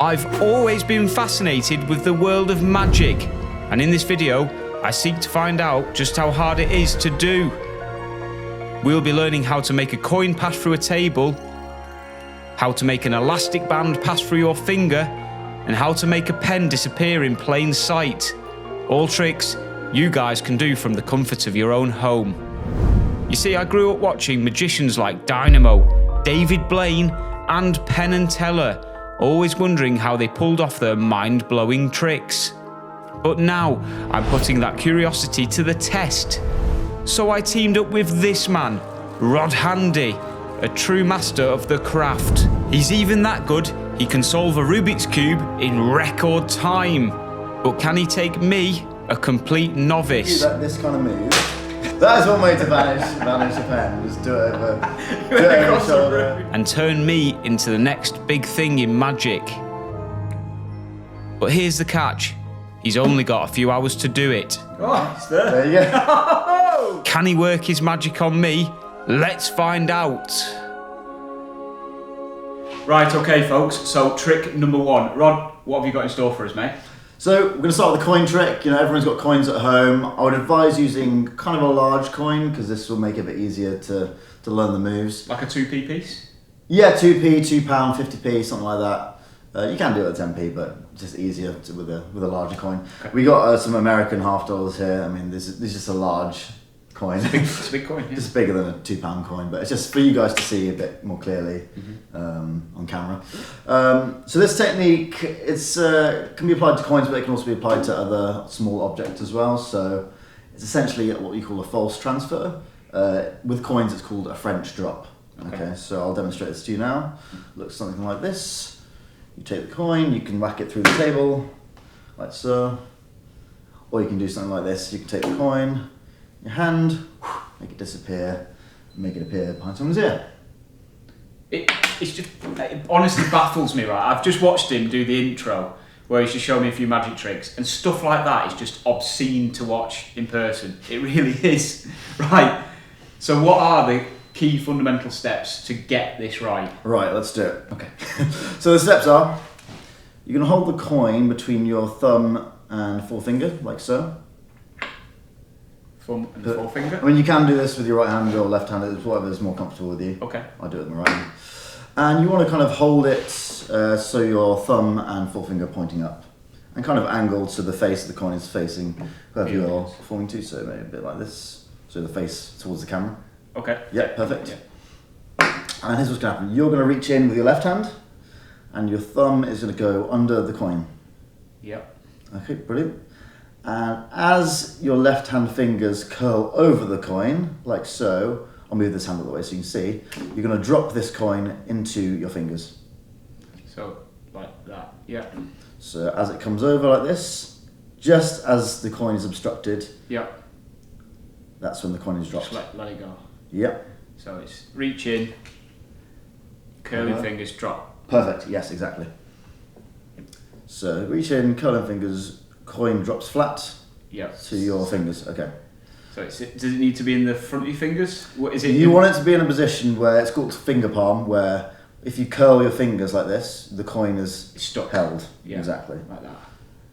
I've always been fascinated with the world of magic, and in this video, I seek to find out just how hard it is to do. We'll be learning how to make a coin pass through a table, how to make an elastic band pass through your finger, and how to make a pen disappear in plain sight. All tricks you guys can do from the comfort of your own home. You see, I grew up watching magicians like Dynamo, David Blaine, and Penn and Teller, always wondering how they pulled off their mind-blowing tricks. But now, I'm putting that curiosity to the test. So I teamed up with this man, Rod Hande, a true master of the craft. He's even that good, he can solve a Rubik's Cube in record time. But can he take me, a complete novice? Do this kind of move. That is one way to vanish a pen. Just do it over your shoulder. And turn me into the next big thing in magic. But here's the catch. He's only got a few hours to do it. Oh, it's there. There you go. Can he work his magic on me? Let's find out. Right, okay folks, so trick number one. Rod, what have you got in store for us, mate? So we're going to start with the coin trick. You know, everyone's got coins at home. I would advise using kind of a large coin because this will make it a bit easier to learn the moves. Like a 2p piece? Yeah, 2p, £2, 50p, something like that. You can do it at 10p, but just easier with a larger coin. Okay. We got some American half dollars here. I mean, this is just a large coin. It's a big coin, yeah. Just bigger than a £2 coin, but it's just for you guys to see a bit more clearly on camera. So this technique, can be applied to coins, but it can also be applied to other small objects as well. So it's essentially what you call a false transfer. With coins, it's called a French drop. Okay, so I'll demonstrate this to you now. Looks something like this. You take the coin, you can whack it through the table, like so. Or you can do something like this. You can take the coin, your hand, make it disappear, make it appear behind someone's ear. It honestly baffles me, right? I've just watched him do the intro where he's just showing me a few magic tricks, and stuff like that is just obscene to watch in person. It really is. Right, so what are the key fundamental steps to get this right? Right, let's do it. Okay. So the steps are, you're going to hold the coin between your thumb and forefinger, like so. Thumb and forefinger? I mean, you can do this with your right hand or left hand, it's whatever is more comfortable with you. Okay. I do it with my right hand. And you want to kind of hold it so your thumb and forefinger are pointing up. And kind of angled so the face of the coin is facing whoever you're performing to, so maybe a bit like this. So the face towards the camera. Okay. Yeah, perfect. Yeah. And here's what's going to happen. You're going to reach in with your left hand, and your thumb is going to go under the coin. Yep. Okay, brilliant. And as your left hand fingers curl over the coin, like so, I'll move this hand out of the way so you can see, you're going to drop this coin into your fingers. So, like that, yeah. So as it comes over like this, just as the coin is obstructed, yep. That's when the coin is dropped. Just let it go. Yep. So it's reach in, curling fingers, drop. Perfect, yes, exactly. So reach in, curling fingers, coin drops flat to your fingers, okay. So does it need to be in the front of your fingers? What is it? You want it to be in a position where it's called finger palm, where if you curl your fingers like this, the coin is stuck. Held. Yeah, exactly. like that.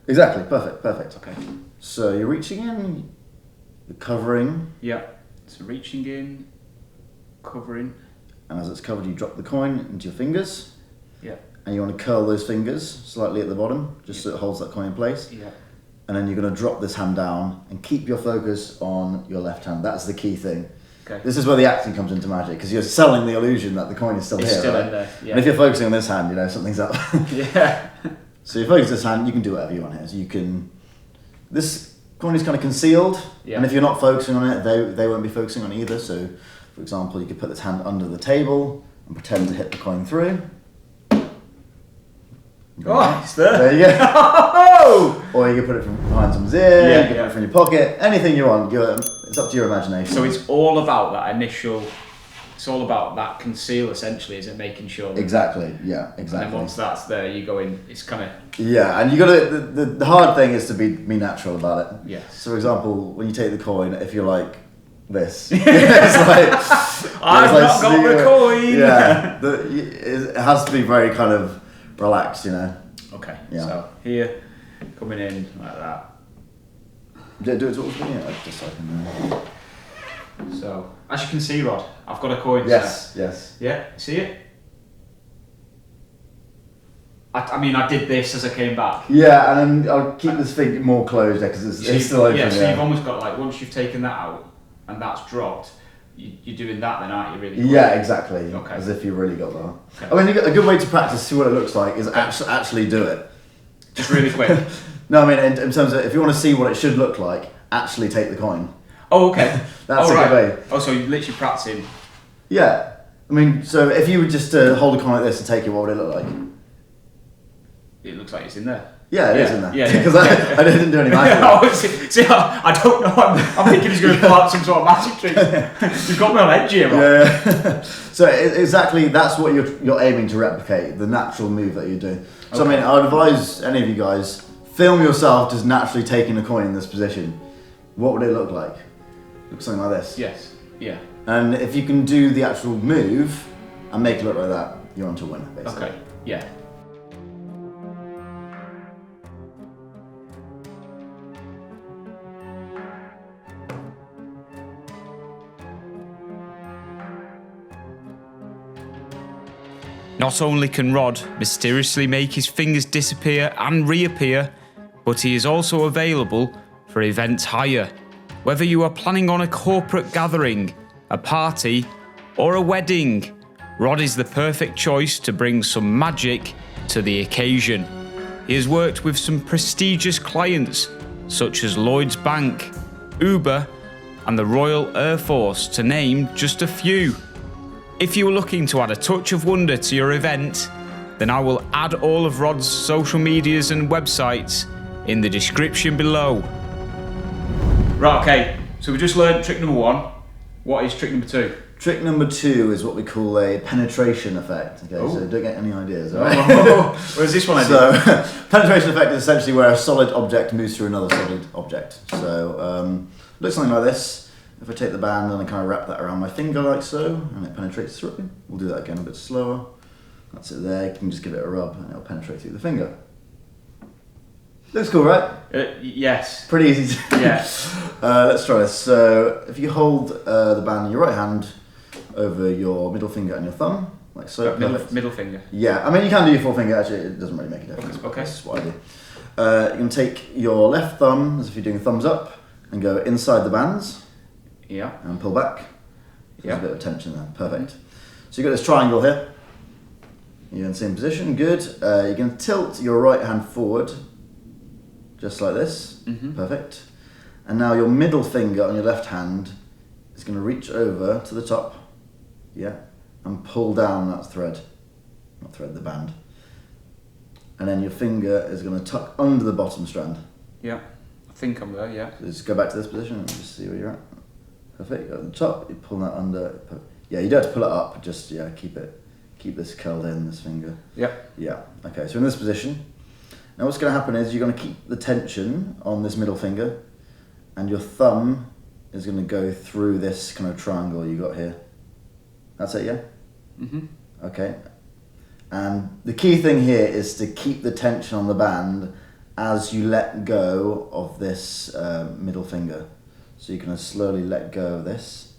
Exactly, perfect. Okay. So you're reaching in, you're covering. Yeah. So reaching in, covering. And as it's covered, you drop the coin into your fingers. Yeah. And you want to curl those fingers slightly at the bottom, just so it holds that coin in place. Yeah. And then you're going to drop this hand down and keep your focus on your left hand. That's the key thing. Okay. This is where the acting comes into magic, because you're selling the illusion that the coin is still it's here, still right? in there, yeah. And if you're focusing on this hand, you know, something's up. Yeah. So you focus this hand, you can do whatever you want here. So you can, this coin is kind of concealed, and if you're not focusing on it, they won't be focusing on either. So, for example, you could put this hand under the table and pretend to hit the coin through. Oh, it's there. There you go. Or you can put it from behind someone's ear, you can put it from your pocket, anything you want. It's up to your imagination. So it's all about that initial, it's all about that conceal essentially, is it, making sure that Exactly, yeah, exactly. And then once that's there, you go in, it's kind of... Yeah, and you got to, the hard thing is to be natural about it. Yes. So for example, when you take the coin, if you're like this, it's like... I've not got the coin! Yeah, it has to be very kind of relaxed, you know. Okay. Yeah. So here, coming in like that. Do it towards me, yeah, just so I can. So as you can see, Rod, I've got a coin. Yes, yes. Yeah. See it? I mean, I did this as I came back. Yeah, and then I'll keep this thing more closed there because it's still open. Yeah, so you've almost got like, once you've taken that out and that's dropped, you're doing that then, aren't you, really? Yeah, exactly. Okay. As if you really got that. Okay. I mean, a good way to practice, see what it looks like, is actually do it. Just really quick. No, I mean, in terms of, if you want to see what it should look like, actually take the coin. Oh, okay. That's a good way. Oh, so you're literally practicing. Yeah. I mean, so if you were just to hold a coin like this and take it, what would it look like? It looks like it's in there. Yeah, it is in there. Yeah, Because I didn't do any magic. See, I don't know. I'm thinking he's going to pull out some sort of magic trick. You've got me on edge here, Rob. Yeah. So exactly, that's what you're aiming to replicate, the natural move that you're doing. So Okay. I mean, I would advise any of you guys, film yourself just naturally taking a coin in this position. What would it look like? Look something like this. Yes. Yeah. And if you can do the actual move and make it look like that, you're on to win, basically. Okay. Yeah. Not only can Rod mysteriously make his fingers disappear and reappear, but he is also available for event hire. Whether you are planning on a corporate gathering, a party, or a wedding, Rod is the perfect choice to bring some magic to the occasion. He has worked with some prestigious clients such as Lloyds Bank, Uber, and the Royal Air Force, to name just a few. If you are looking to add a touch of wonder to your event, then I will add all of Rod's social medias and websites in the description below. Right, okay, so we just learned trick number 1. What is trick number 2? Trick number 2 is what we call a penetration effect. Okay, so don't get any ideas, all right? Where's this one? So, penetration effect is essentially where a solid object moves through another solid object. So, looks something like this. If I take the band and I kind of wrap that around my finger like so, and it penetrates through, we'll do that again a bit slower. That's it there, you can just give it a rub and it'll penetrate through the finger. Looks cool, right? Yes. Pretty easy to Yeah. Let's try this. So, if you hold the band in your right hand over your middle finger and your thumb, like so. Middle finger. Yeah, I mean you can do your full finger, actually it doesn't really make a difference. Okay. That's what I do. You can take your left thumb, as if you're doing a thumbs up, and go inside the bands. Yeah. And pull back. Yeah. There's a bit of tension there. Perfect. So you've got this triangle here. You're in the same position. Good. You're going to tilt your right hand forward, just like this. Mm-hmm. Perfect. And now your middle finger on your left hand is going to reach over to the top. Yeah. And pull down that thread. Not thread, the band. And then your finger is going to tuck under the bottom strand. Yeah. I think I'm there, yeah. So just go back to this position and just see where you're at. Perfect. At the top, you pull that under. Yeah, you don't have to pull it up. Just keep this curled in. This finger. Yeah. Yeah. Okay. So in this position, now what's going to happen is you're going to keep the tension on this middle finger, and your thumb is going to go through this kind of triangle you got here. That's it. Yeah. Mhm. Okay. And the key thing here is to keep the tension on the band as you let go of this middle finger. So you can slowly let go of this.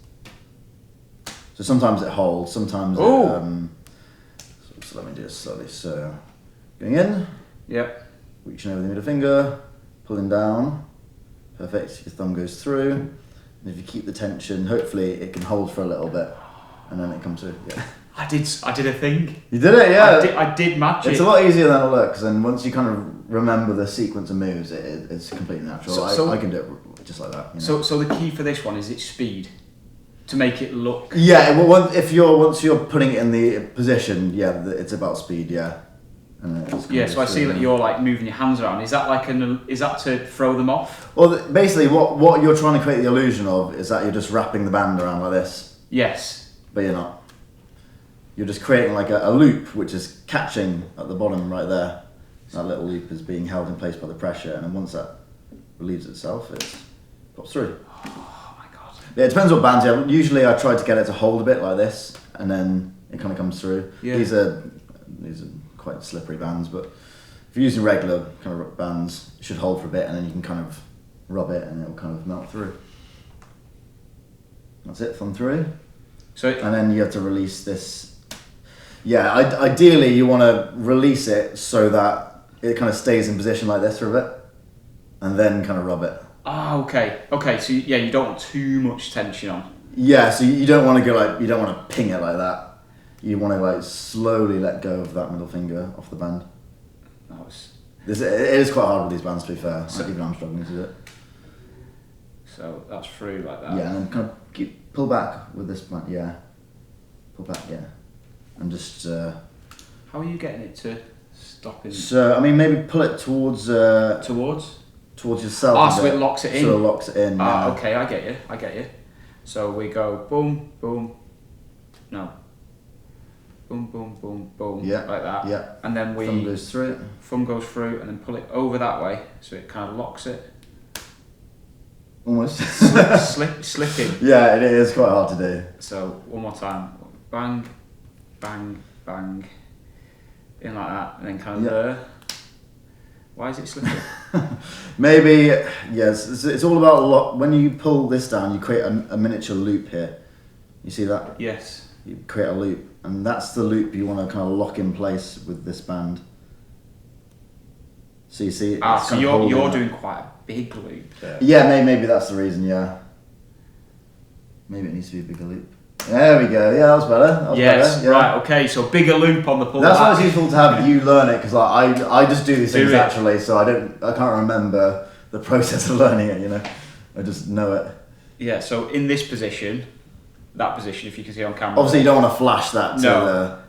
So sometimes it holds, sometimes so let me do it slowly. So going in, reaching over the middle finger, pulling down, perfect, your thumb goes through. And if you keep the tension, hopefully it can hold for a little bit and then it comes through. Yeah. I did a thing. You did it, yeah. I did magic. It's a lot easier than it looks, and once you kind of remember the sequence of moves, it's completely natural. So I can do it just like that. You know? So the key for this one is its speed, to make it look. Yeah, well, once you're putting it in the position, yeah, it's about speed, yeah. Yeah, so I see that you're like moving your hands around. Is that to throw them off? Well, basically, what you're trying to create the illusion of is that you're just wrapping the band around like this. Yes. But you're not. You're just creating like a loop, which is catching at the bottom right there. That little loop is being held in place by the pressure, and then once that relieves itself, it pops through. Oh my god. Yeah, it depends what bands you have. Usually I try to get it to hold a bit like this, and then it kind of comes through. Yeah. These are quite slippery bands, but If you're using regular kind of bands, it should hold for a bit, and then you can kind of rub it, and it'll kind of melt through. That's it, thumb through. And then you have to release this. Yeah, ideally you want to release it so that it kind of stays in position like this for a bit, and then kind of rub it. Ah, okay. So yeah, you don't want too much tension on. Yeah, so you don't want to you don't want to ping it like that. You want to like slowly let go of that middle finger off the band. It is quite hard with these bands, to be fair. Even I'm struggling to do it. So that's through like that. Yeah, and then kind of pull back with this band. Yeah, pull back. Yeah, and just. How are you getting it to stop in? So I mean, maybe pull it towards. Towards yourself. Ah, so it locks it in. So it locks it in. Ah, okay, I get you. So we go boom, boom. No. Boom, boom, boom, boom. Yeah. Like that. Yeah. And then thumb goes through it. Thumb goes through, and then pull it over that way, so it kind of locks it. Almost. Slipping. Yeah, it is quite hard to do. So one more time. Bang, bang, bang. In like that, and then kind of there. Why is it slipping? Maybe, yes. It's all about when you pull this down, you create a miniature loop here. You see that? Yes. You create a loop, and that's the loop you want to kind of lock in place with this band. So you see. So you're doing quite a big loop there. Yeah, maybe that's the reason. Yeah. Maybe it needs to be a bigger loop. There we go. Yeah, that was better. Yes, yeah. Right. Okay, so bigger loop on the pull. That's why it's useful to have you learn it, because I just do these things naturally, so I can't remember the process of learning it. You know, I just know it. Yeah. So in this position, that position, if you can see on camera. Obviously, you don't want to flash that to the.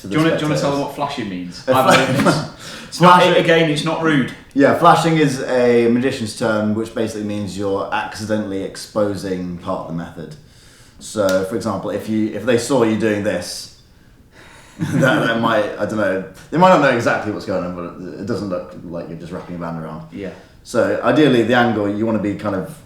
Do you want to tell them what flashing means? Again, it's not rude. Yeah, flashing is a magician's term, which basically means you're accidentally exposing part of the method. So, for example, if they saw you doing this, that might, I don't know, they might not know exactly what's going on, but it doesn't look like you're just wrapping a band around. Yeah. So, ideally, the angle, you want to be kind of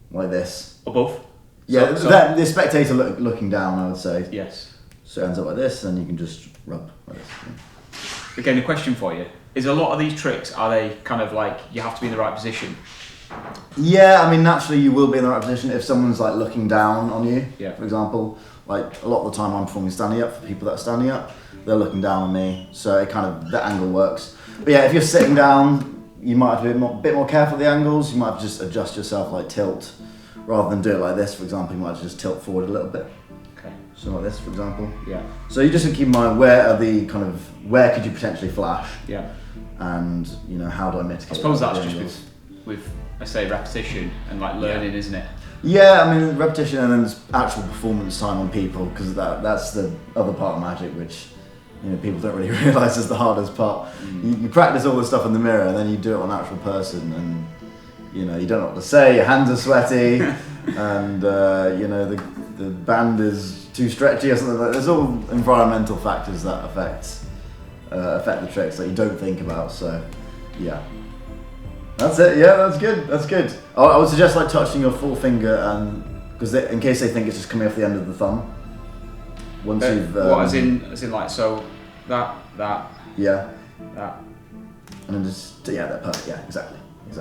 like this. Above? Yeah, the spectator looking down, I would say. Yes. So it ends up like this, and you can just rub like this. Yeah. Again, a question for you. Is a lot of these tricks, are they kind of like, you have to be in the right position? Yeah, I mean, naturally you will be in the right position if someone's like looking down on you. Yeah. For example, like a lot of the time I'm performing standing up. For people that are standing up, they're looking down on me, so it kind of, that angle works. But yeah, if you're sitting down, you might have to be a bit more careful with the angles. You might have to just adjust yourself, like tilt, rather than do it like this. For example, you might have to just tilt forward a little bit. Okay. So like this, for example. Yeah. So you just have to keep in mind where could you potentially flash? Yeah. And you know, how do I mitigate? I suppose that's just with I say repetition and like learning, isn't it? Yeah, I mean repetition and then actual performance time on people, because that's the other part of magic, which people don't really realise is the hardest part. You practice all this stuff in the mirror, and then you do it on an actual person, and you don't know what to say. Your hands are sweaty, and the band is too stretchy or something. There's all environmental factors that affect the tricks that you don't think about. So, yeah. That's it. Yeah, that's good. That's good. I would suggest like touching your forefinger, and because in case they think it's just coming off the end of the thumb. Once you've as in like so that yeah that and then just that perfect. Yeah, exactly. Yes.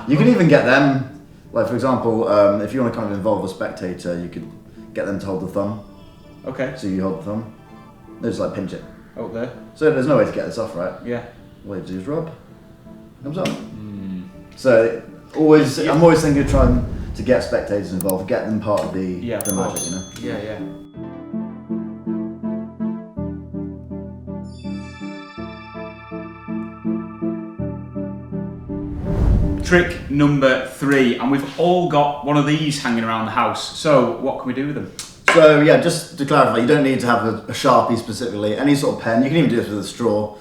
You can even get them, like for example, if you want to kind of involve a spectator, you could get them to hold the thumb. Okay. So you hold the thumb. They just like pinch it. Oh, there. So there's no way to get this off, right? Yeah. All you do is rub. Comes up. So I'm always thinking of trying to get spectators involved, get them part of the magic, Yeah. Trick number 3, and we've all got one of these hanging around the house. So what can we do with them? So yeah, just to clarify, you don't need to have a Sharpie specifically, any sort of pen. You can even do this with a straw.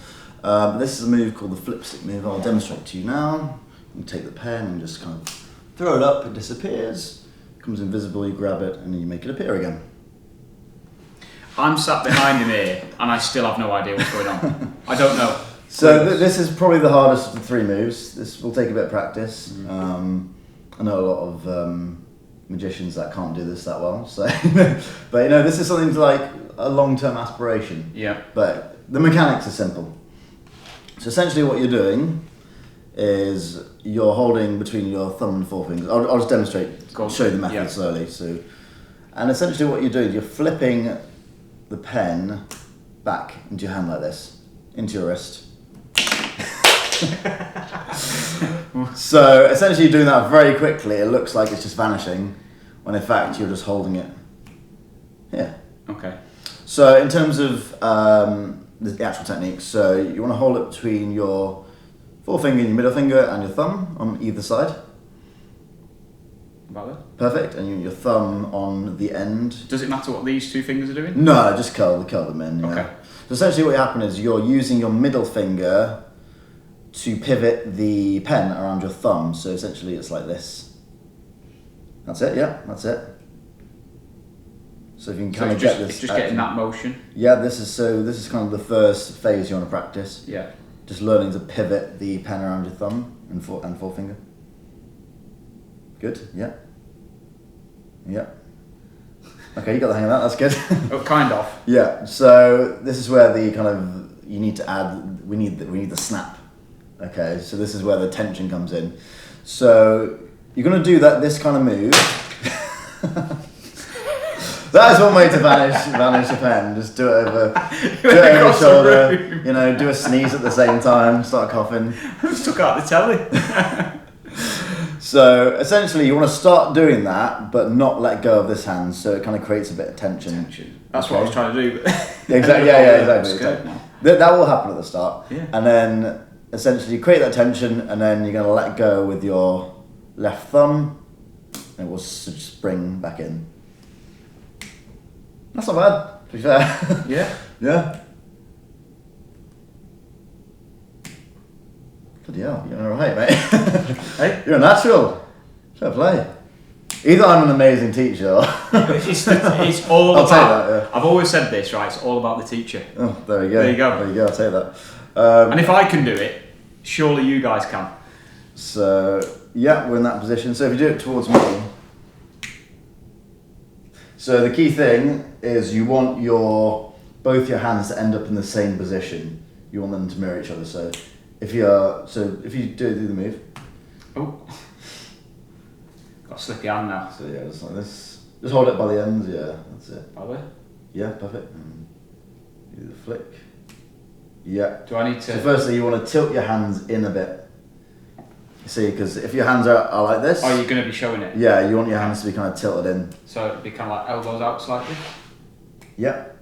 This is a move called the flip stick move. I'll demonstrate to you now. You take the pen and just kind of throw it up, it disappears, becomes invisible, you grab it, and then you make it appear again. I'm sat behind him here, and I still have no idea what's going on. I don't know. So this is probably the hardest of the 3 moves. This will take a bit of practice. I know a lot of magicians that can't do this that well, so but this is something like a long-term aspiration. Yeah. But the mechanics are simple. So essentially what you're doing is you're holding between your thumb and forefinger. I'll just demonstrate, show you the method slowly. So, and essentially what you're doing, you're flipping the pen back into your hand like this, into your wrist. So essentially you're doing that very quickly. It looks like it's just vanishing, when in fact you're just holding it here. Okay. So in terms of the actual technique, so you want to hold it between your forefinger and your middle finger and your thumb on either side. About that? Perfect. And your thumb on the end. Does it matter what these two fingers are doing? No, just curl them in. Yeah. Okay. So essentially what happens is you're using your middle finger to pivot the pen around your thumb. So essentially it's like this. That's it, yeah, that's it. So if you can kind of get this... It's just getting that motion? Yeah, this is kind of the first phase you want to practice. Yeah. Just learning to pivot the pen around your thumb and forefinger. Good, yeah. Yeah. Okay, you got the hang of that, that's good. Oh, kind of. Yeah, so this is where the kind of, you need to add, we need the snap. Okay, so this is where the tension comes in. So you're going to do this kind of move. That is one way to vanish a pen. Just do it over your shoulder. You know, do a sneeze at the same time. Start coughing. Stuck out the telly. So essentially, you want to start doing that, but not let go of this hand. So it kind of creates a bit of tension. That's what I was trying to do. Exactly. Yeah, exactly. That will happen at the start. Yeah. And then essentially, you create that tension, and then you're going to let go with your left thumb, and it will spring back in. That's not bad, to be fair. Yeah. Yeah. Bloody hell, you're alright, mate. Hey? You're a natural. Fair play. Either I'm an amazing teacher or... it's all I'll about... take that, yeah. I've always said this, right? It's all about the teacher. Oh, there you go. There you go. There you go, I'll take that. And if I can do it, surely you guys can. So, yeah, we're in that position. So if you do it towards me... So the key thing is you want both your hands to end up in the same position. You want them to mirror each other. So if you do the move. Oh. Got a slippy hand now. So yeah, just like this. Just hold it by the ends. Yeah, that's it. By the way? Yeah, perfect. And do the flick. Yeah. Do I need to... So firstly, you want to tilt your hands in a bit. See, because if your hands are like this... Oh, you're going to be showing it? Yeah, you want your hands to be kind of tilted in. So it'd be kind of like elbows out slightly? Yep.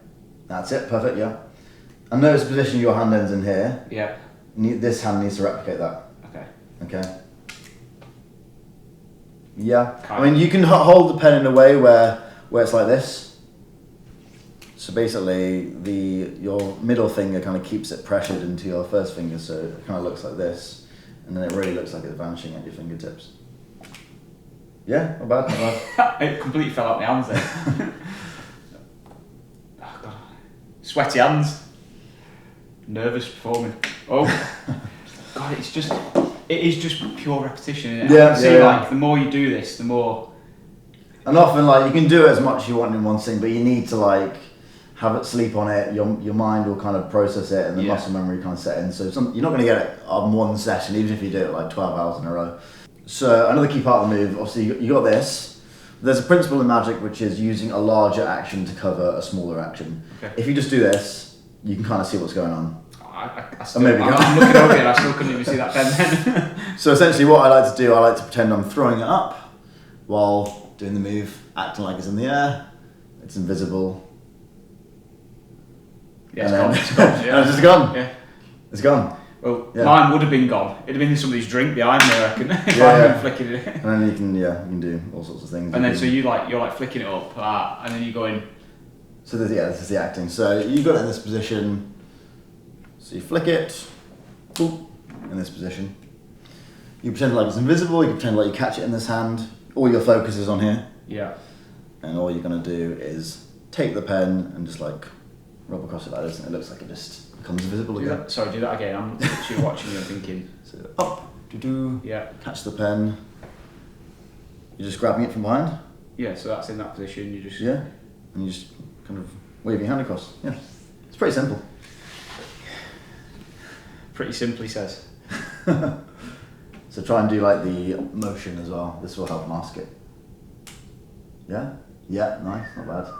That's it, perfect, yeah. And notice the position your hand ends in here. Yeah. This hand needs to replicate that. Okay. Okay. Yeah. I mean, you can hold the pen in a way where it's like this. So basically, your middle finger kind of keeps it pressured into your first finger, so it kind of looks like this. And then it really looks like it's vanishing at your fingertips. Yeah, not bad, not bad. It completely fell out my hands then. Oh, God. Sweaty hands. Nervous performing. Oh. God, it is just pure repetition, isn't it? Yeah, I can see, yeah. like, the more you do this, the more... And often, like, you can do it as much as you want in one thing, but you need to, like, have it sleep on it. Your mind will kind of process it, and the muscle memory kind of set in. So you're not going to get it on one session, even if you do it like 12 hours in a row. So another key part of the move, obviously, you got this. There's a principle in magic which is using a larger action to cover a smaller action. Okay. If you just do this, you can kind of see what's going on. I still, maybe I'm looking over it and I still couldn't even see that pen then. So essentially what I like to do, I like to pretend I'm throwing it up while doing the move, acting like it's in the air. It's invisible. Yeah, it's gone. Yeah. And it's just gone. Yeah. It's gone. Well, Yeah. mine would have been gone. It'd have been somebody's drink behind me, I reckon. If Yeah, I'd yeah. been flicking it. And then you can do all sorts of things. And then so you're like flicking it up, and then you're going. So this is the acting. So you got it in this position. So you flick it, boop, in this position. You pretend like it's invisible. You pretend like you catch it in this hand. All your focus is on here. Yeah. And all you're gonna do is take the pen and just like rub across it like this, and it looks like it just becomes invisible again. Do that again. I'm literally watching you and thinking. So up, do. Yeah. Catch the pen. You're just grabbing it from behind. Yeah. So that's in that position. You just. Yeah. And you just kind of wave your hand across. Yeah. It's pretty simple. Pretty simple, he says. So try and do like the motion as well. This will help mask it. Yeah? Yeah, nice, not bad.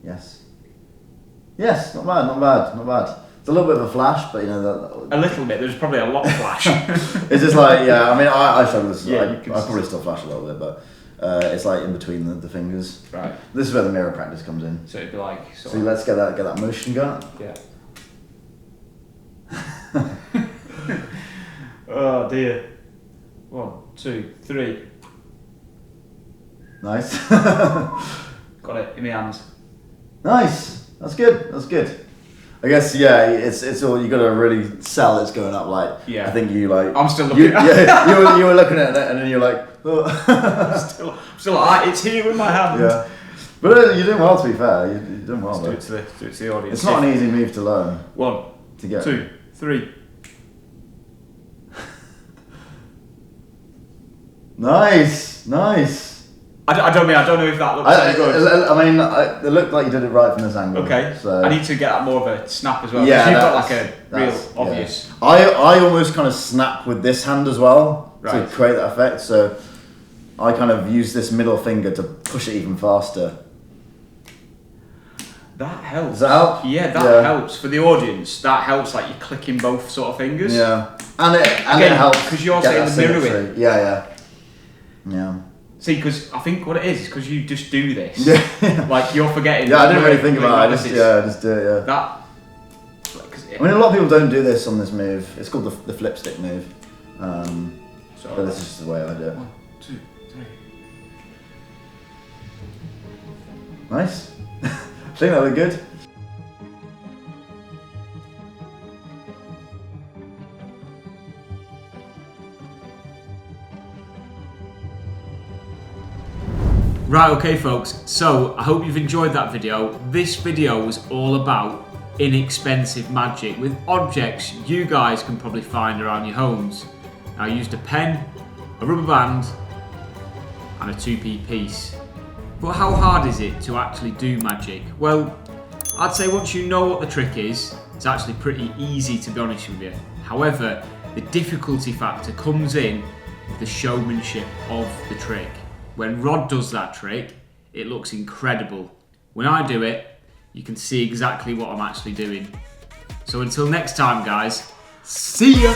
Yes. Yes, not bad, not bad, not bad. It's a little bit of a flash, but you know that. A little bit. There's probably a lot of flash. It's just like, yeah. I mean, I struggle with this. Yeah, I probably still flash a little bit, but it's like in between the fingers. Right. This is where the mirror practice comes in. So it'd be like. So let's get that motion going. Yeah. Oh dear. 1, 2, 3. Nice. Got it in my hands. Nice. That's good. That's good. I guess it's all you got to really sell. It's going up like. Yeah. I think you like. I'm still looking. You were looking at it and then you're like. Oh. still like, it's here in my hand. Yeah. But you're doing well. To be fair, you're doing well. Let's do it to the audience. It's not an easy move to learn. 1, To get. 2, 3. Nice. Nice. I don't know if that looks very good. I mean, it looked like you did it right from this angle. Okay. So. I need to get that more of a snap as well. Yeah. You've got like a real obvious. Yeah. I almost kind of snap with this hand as well Right. to create that effect. So I kind of use this middle finger to push it even faster. That helps. Does that help? Yeah, that helps for the audience. That helps, like you're clicking both sort of fingers. Yeah, and it Again, helps because you're get saying that the mirror symmetry. in. Yeah. See, because I think what it is because you just do this. Yeah. Like you're forgetting. Yeah, I didn't really think about it. I just do it. Yeah. That. I mean, a lot of people don't do this on this move. It's called the flip stick move. But this is just the way I do it. 1, 2, 3. Nice. I think that looked good. Right, okay folks, so I hope you've enjoyed that video. This video was all about inexpensive magic with objects you guys can probably find around your homes. I used a pen, a rubber band and a 2p piece. But how hard is it to actually do magic? Well, I'd say once you know what the trick is, it's actually pretty easy, to be honest with you. However, the difficulty factor comes in with the showmanship of the trick. When Rod does that trick, it looks incredible. When I do it, you can see exactly what I'm actually doing. So until next time guys, see ya!